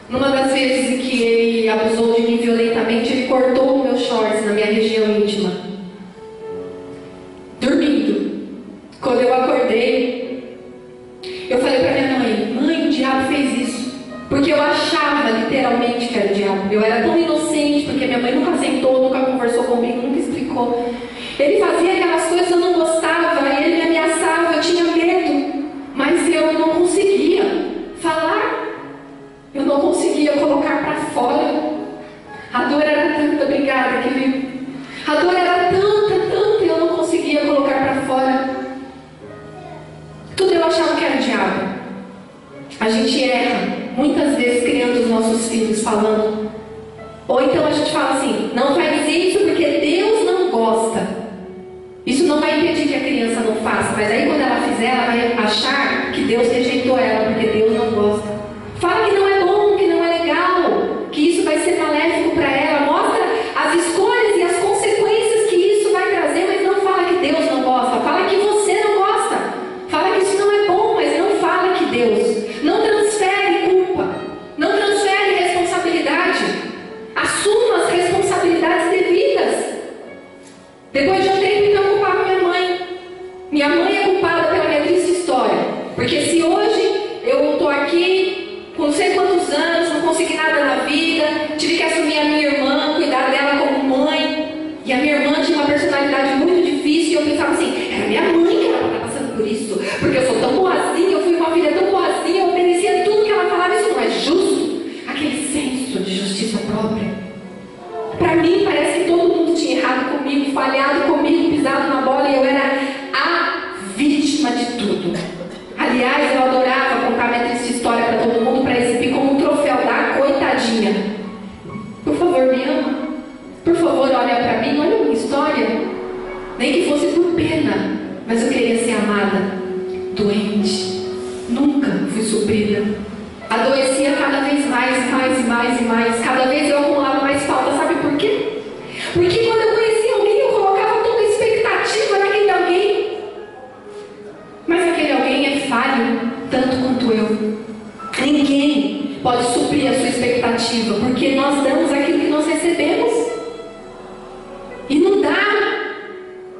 numa das vezes em que ele abusou de mim violentamente, ele cortou o meu shorts na minha região íntima. Dormindo. Quando eu acordei, eu falei para minha mãe: mãe, o diabo fez isso. Porque eu achava literalmente que era o diabo. Eu era tão inocente, porque minha mãe nunca sentou, nunca conversou comigo, nunca explicou. Ele fazia aquelas coisas que eu não gostava, ele me ameaçava, eu tinha medo. Mas eu não conseguia falar. Eu não conseguia colocar para fora. A dor era tanta, obrigada, querido. A dor era tanta, eu não conseguia colocar para fora. Tudo eu achava que era o diabo. A gente erra, muitas vezes criando os nossos filhos, falando. Ou então a gente fala assim: não faz isso porque Deus não gosta. Isso não vai impedir que a criança não faça, mas aí quando ela fizer, ela vai achar que Deus rejeitou ela porque Deus não gosta. Fala que não é bom, que não é legal, que isso vai ser maléfico para ela. Mostra as escolhas e as consequências que isso vai trazer, mas não fala que Deus não gosta. Fala que você não gosta. Fala que isso não é bom, mas não fala que Deus. Não transfere culpa. Não transfere responsabilidade. Assuma as responsabilidades devidas. Depois de um tempo, então, eu culpava minha mãe. Minha mãe é culpada pela minha triste história. Porque se hoje eu estou aqui com não sei quantos anos, não consegui nada na vida, tive que assumir a minha irmã, cuidar dela como mãe. E a minha irmã tinha uma personalidade muito difícil. E eu pensava assim: era minha mãe que ela está passando por isso. Porque eu sou tão boazinha, eu fui uma filha tão boazinha, eu obedecia tudo que ela falava. Isso não é justo. Aquele senso de justiça própria. Para mim, parece que todo mundo tinha errado comigo, falhado comigo, pisado na bola, e eu era a vítima de tudo. Aliás, eu adorava contar minha triste história para todo mundo, para exibir como um troféu da coitadinha. Por favor, me ama. Por favor, olha para mim, olha a minha história. Nem que fosse por pena, mas eu queria ser amada. Doente. Nunca fui suprida. Adoecia cada vez mais. Cada vez eu acumulava mais falta. Sabe por quê? Porque quando eu conhecia alguém, eu colocava toda a expectativa naquele alguém. Mas aquele alguém é falho, tanto quanto eu. Ninguém pode suprir a sua expectativa, porque nós damos aquilo que nós recebemos. E não dá.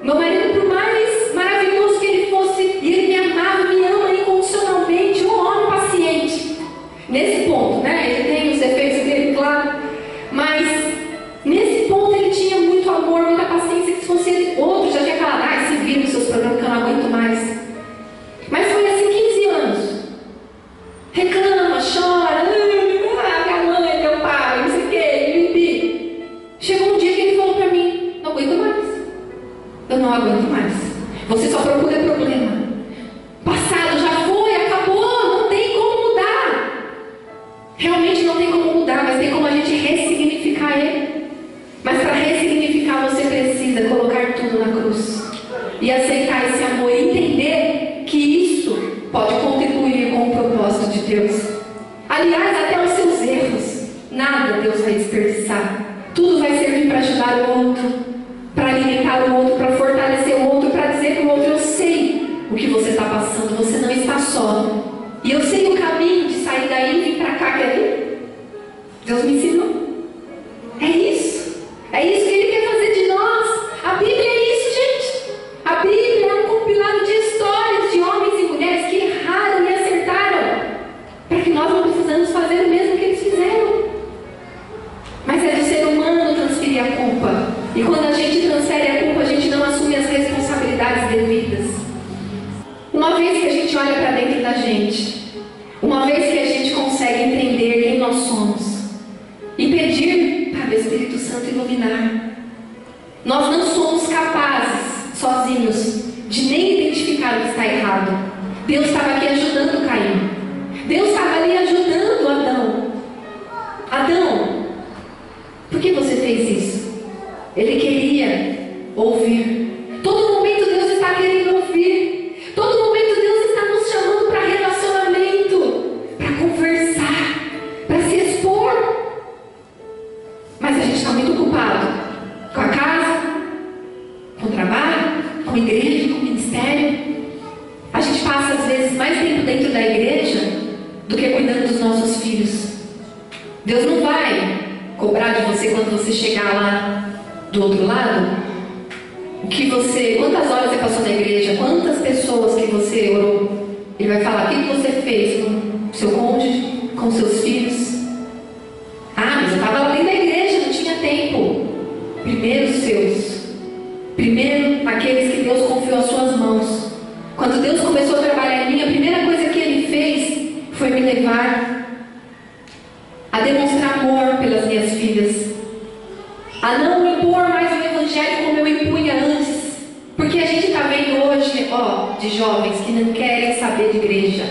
Meu marido, por mais maravilhoso que ele fosse, e ele me amava, me ama incondicionalmente, um homem paciente. Nesse ponto, né? Ele tem os defeitos dele, claro. Mas nesse ponto ele tinha muito amor, muita paciência, que se fosse outro já tinha falado: se vira nos seus programas que eu não aguento mais. Mas foi assim 15 anos. Reclama, chora, minha mãe, meu pai, não sei o que, chegou um dia que ele falou pra mim: não aguento mais. Eu não aguento mais. Você só procura problema. Passado já foi, acabou, não tem como mudar. Realmente não tem como mudar, mas tem como a gente ressignificar ele. Mas para ressignificar você precisa colocar tudo na cruz. E aceitar esse amor e entender que isso pode contribuir com o propósito de Deus. Aliás, até os seus erros, nada Deus vai desperdiçar. Tudo vai servir para ajudar o outro, para alimentar o outro, para fortalecer o outro, para dizer para o outro: eu sei o que você está passando, você não está só. E eu sei o caminho de sair daí e vir para cá, quer ver? Deus me ensinou. É isso. É isso que Ele quer fazer de nós. A Bíblia é isso, gente. A Bíblia é um compilado de histórias de homens e mulheres que erraram e acertaram, para que nós não precisamos fazer o mesmo que eles fizeram. Mas é do ser humano transferir a culpa. E quando a gente transfere a culpa, a gente não assume as responsabilidades devidas. Uma vez que a gente olha para dentro da gente, uma vez que a gente consegue entender quem nós somos e pedir para o Espírito Santo iluminar, nós não somos capazes, sozinhos, de nem identificar o que está errado. Deus estava aqui ajudando Caim. Deus estava ali ajudando Adão. filhos. Deus não vai cobrar de você quando você chegar lá do outro lado quantas horas você passou na igreja, quantas pessoas que você orou. Ele vai falar: o que você fez com seu cônjuge, com seus filhos? Ah, mas eu estava lá dentro da igreja, não tinha tempo. Primeiro os seus, primeiro aqueles que Deus confiou às suas mãos. Quando Deus começou a trabalhar em mim, a primeira coisa que Ele fez foi me levar a demonstrar amor pelas minhas filhas, a não impor mais o evangelho como eu impunha antes. Porque a gente está vendo hoje, de jovens que não querem saber de igreja.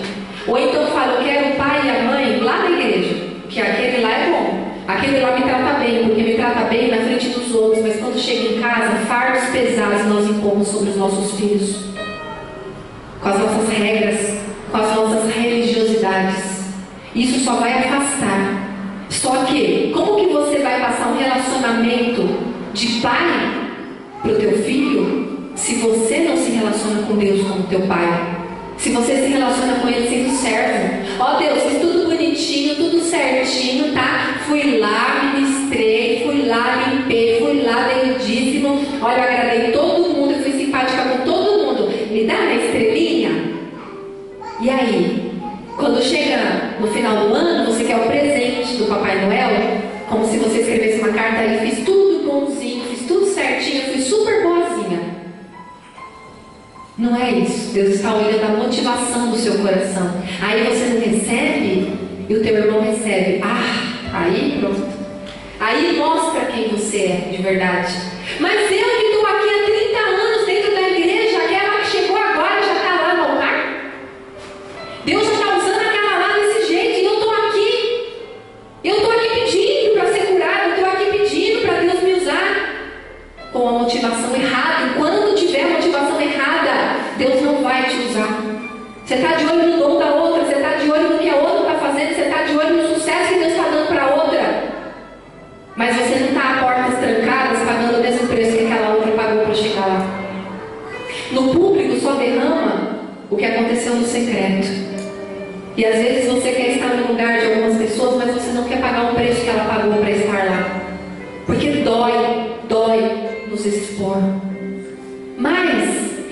Ou então falam: eu quero o pai e a mãe lá na igreja, que aquele lá é bom, aquele lá me trata bem, porque me trata bem na frente dos outros, mas quando chega em casa, fardos pesados nós impomos sobre os nossos filhos, com as nossas regras, com as nossas religiosidades. Isso só vai afastar. Só que, como que você vai passar um relacionamento de pai para o teu filho se você não se relaciona com Deus como teu pai? Se você se relaciona com Ele sendo servo. Deus, fiz tudo bonitinho, tudo certinho, tá? Fui lá, ministrei, fui lá, limpei, fui lá, dei o dízimo. Olha, eu agradei todo mundo, eu fui simpática com todo mundo. Me dá uma estrelinha? E aí? Quando chega no final do ano, você quer o presente do Papai Noel, como se você escrevesse uma carta aí: fiz tudo bonzinho, fiz tudo certinho, fui super boazinha. Não é isso. Deus está olhando a motivação do seu coração. Aí você não recebe e o teu irmão recebe. Aí pronto. Aí mostra quem você é de verdade. Mas eu que estou aqui há 30 anos dentro da igreja, aquela que chegou agora já está lá no altar. Deus já está usando aquela lá desse jeito e eu estou aqui. Eu estou aqui pedindo para ser curado, eu estou aqui pedindo para Deus me usar. Com a motivação errada. Enquanto tiver a motivação errada, Deus não vai te usar. Você está de olho no dom da outra, você está de olho no que a outra está fazendo, você está de olho no sucesso que Deus está dando para a outra. Mas você não está a portas trancadas pagando o mesmo preço que aquela outra pagou para chegar lá. No público só derrama o que aconteceu no secreto. E às vezes você quer estar no lugar de algumas pessoas, mas você não quer pagar o preço que ela pagou para estar lá. Porque dói nos expor. Mas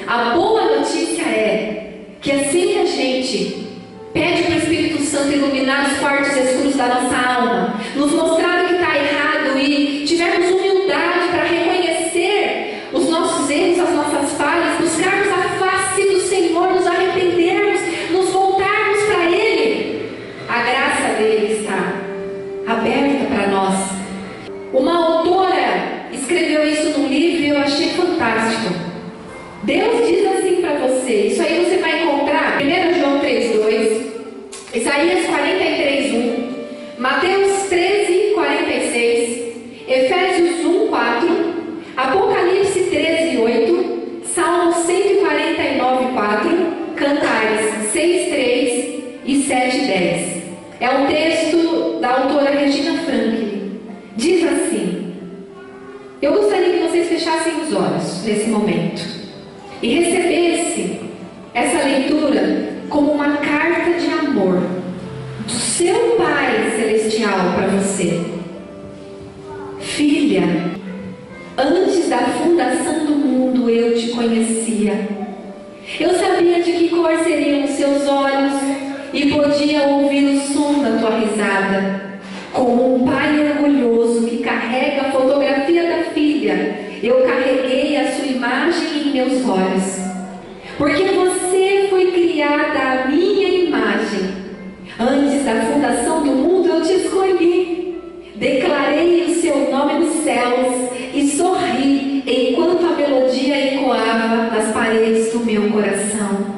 a boa notícia é que assim que a gente pede para o Espírito Santo iluminar os quartos escuros da nossa alma, nos mostrar o que está errado e tivermos humildade para reconhecer os nossos erros, as nossas falhas, buscarmos a face do Senhor, nos arrependermos, nos voltarmos para Ele, a graça dele está aberta para nós. Uma autora escreveu isso num livro e eu achei fantástico. Deus diz assim para você, isso aí você vai encontrar 1 João 3:2, Isaías 43:1, Mateus 13:46, Efésios 1:4, Apocalipse 13:8, Salmo 149:4, Cantares 6:3 e 7:10. É um texto da autora Regina Franklin. Diz assim: eu gostaria que vocês fechassem os olhos nesse momento e recebessem essa leitura como uma carta de amor do seu Pai Celestial para você. Filha, antes da fundação do mundo eu te conhecia. Eu sabia de que cor seriam os seus olhos e podia ouvir o som da tua risada. Como um pai orgulhoso que carrega a fotografia da filha, eu carreguei a sua imagem em meus olhos. Porque você foi criada à minha imagem. Antes da fundação do mundo eu te escolhi. Declarei o seu nome nos céus e sorri enquanto a melodia ecoava nas paredes do meu coração.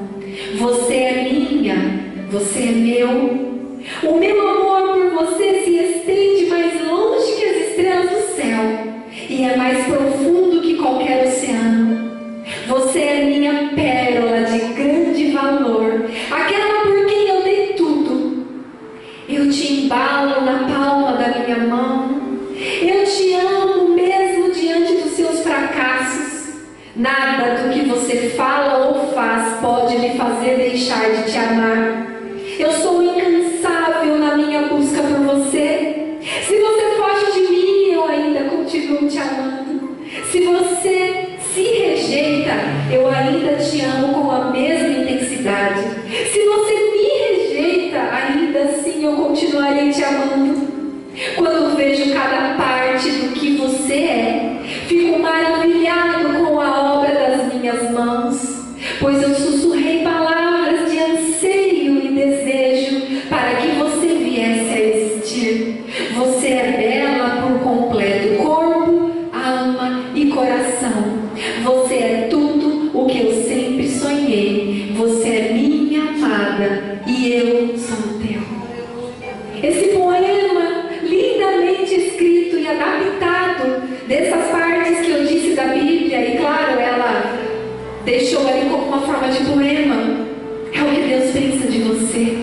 Você é minha, você é meu. O meu amor por você se estende mais longe que as estrelas do céu e é mais profundo que qualquer oceano. Você é minha pérola de grande valor, aquela por quem eu dei tudo. Eu te embalo na palma da minha mão. Eu te amo mesmo diante dos seus fracassos. Nada do que você fala ou faz pode me fazer deixar de te amar. Eu sou incansável na minha busca eu continuarei te amando. Quando vejo cada parte do que você é, fico maravilhado com a obra das minhas mãos, pois eu sussurrei palavras de anseio e desejo para que você viesse a existir. Você é bela por completo, corpo, alma e coração. Você é tudo o que eu sempre sonhei. Você é minha amada e eu sou teu. Esse poema lindamente escrito e adaptado dessas partes que eu disse da Bíblia, e claro, ela deixou ali como uma forma de poema, é o que Deus pensa de você.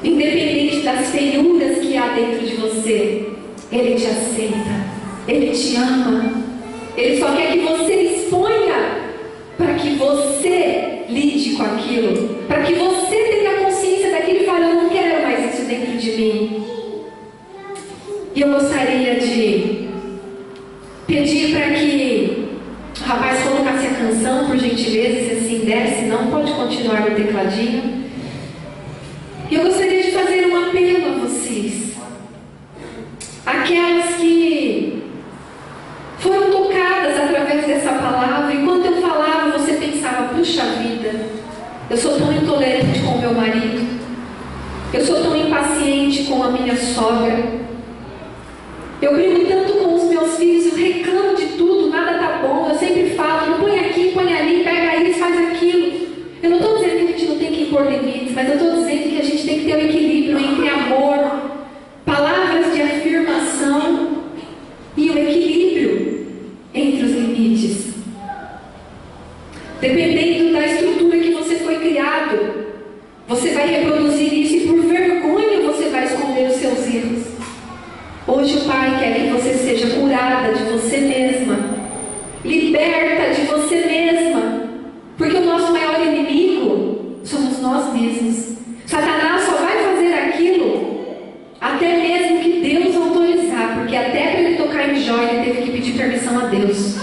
Independente das feiuras que há dentro de você, Ele te aceita, Ele te ama, Ele só quer que você exponha para que você lide com aquilo, para que você tenha consciência daquilo e fale: eu não quero mais isso dentro de mim. E eu gostaria de pedir para que o rapaz colocasse a canção, por gentileza, se assim der, se não pode continuar no tecladinho. E eu gostaria de fazer um apelo a vocês, aquelas que foram tocadas através dessa palavra. Enquanto eu falava, você pensava: puxa vida, eu sou tão intolerante com o meu marido, eu sou tão impaciente com a minha sogra, eu brigo tanto com os meus filhos, eu reclamo de tudo, nada tá bom, eu sempre falo: não põe aqui, põe ali, pega isso, faz aquilo. Eu não estou dizendo que a gente não tem que impor limites, mas eu estou dizendo que a gente tem que ter um equilíbrio entre amor, palavras de afirmação e o equilíbrio entre os limites. Dependendo da estrutura que você foi criado, você vai reproduzir isso e por vergonha você vai esconder os seus erros. Hoje o Pai quer que você seja curada de você mesma, liberta de você mesma, porque o nosso maior inimigo somos nós mesmos. Satanás só vai fazer aquilo até mesmo que Deus autorizar, porque até para ele tocar em Jó ele teve que pedir permissão a Deus.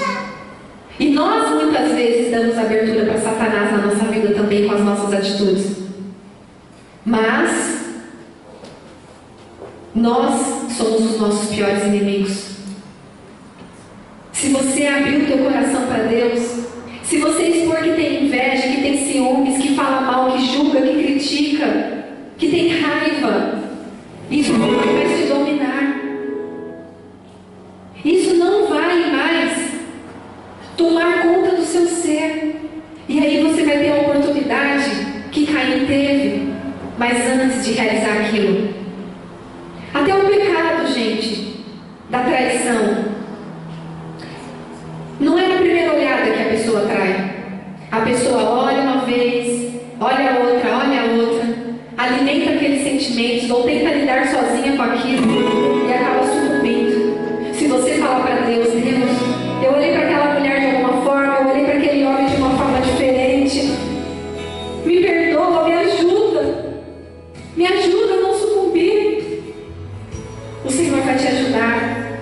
E nós muitas vezes damos abertura para Satanás na nossa vida também com as nossas atitudes. Mas nós somos os nossos piores inimigos. Se você abrir o teu coração para Deus, se você expor que tem inveja, que tem ciúmes, que fala mal, que julga, que critica, que tem raiva, isso não vai mais te dominar. Isso não vai mais tomar conta do seu ser. E aí você vai ter a oportunidade que Caim teve, mas antes de realizar aquilo. Até o pecado, gente, da traição, não é na primeira olhada que a pessoa trai. A pessoa olha uma vez, olha a outra, alimenta aqueles sentimentos ou tenta lidar sozinha com aquilo e acaba sucumbindo. Se você falar para Deus: Deus, eu olhei para aquela mulher de alguma forma, eu olhei para aquele homem de uma forma diferente, me perdoa, me ajuda a não sucumbir. O Senhor vai te ajudar.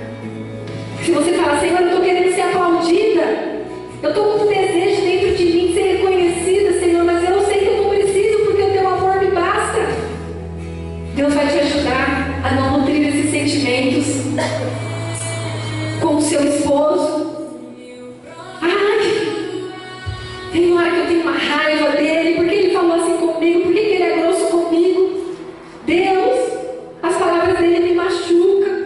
Se você falar: Senhor, eu estou querendo ser aplaudida, eu estou com um desejo dentro de mim de ser reconhecida, Senhor, mas eu sei que eu não preciso, porque o teu amor me basta. Deus vai te ajudar a não nutrir esses sentimentos com o seu esposo. Tem hora que eu tenho uma raiva dele, porque ele falou assim comigo, porque ele é grosso comigo. Deus, as palavras dele me machucam.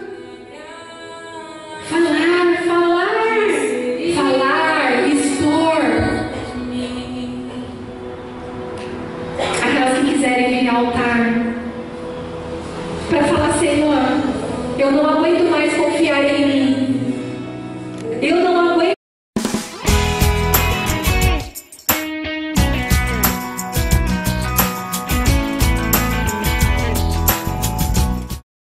Falar, expor. Aquelas que quiserem vir ao altar para falar: Senhor, eu não aguento mais confiar em mim. Eu não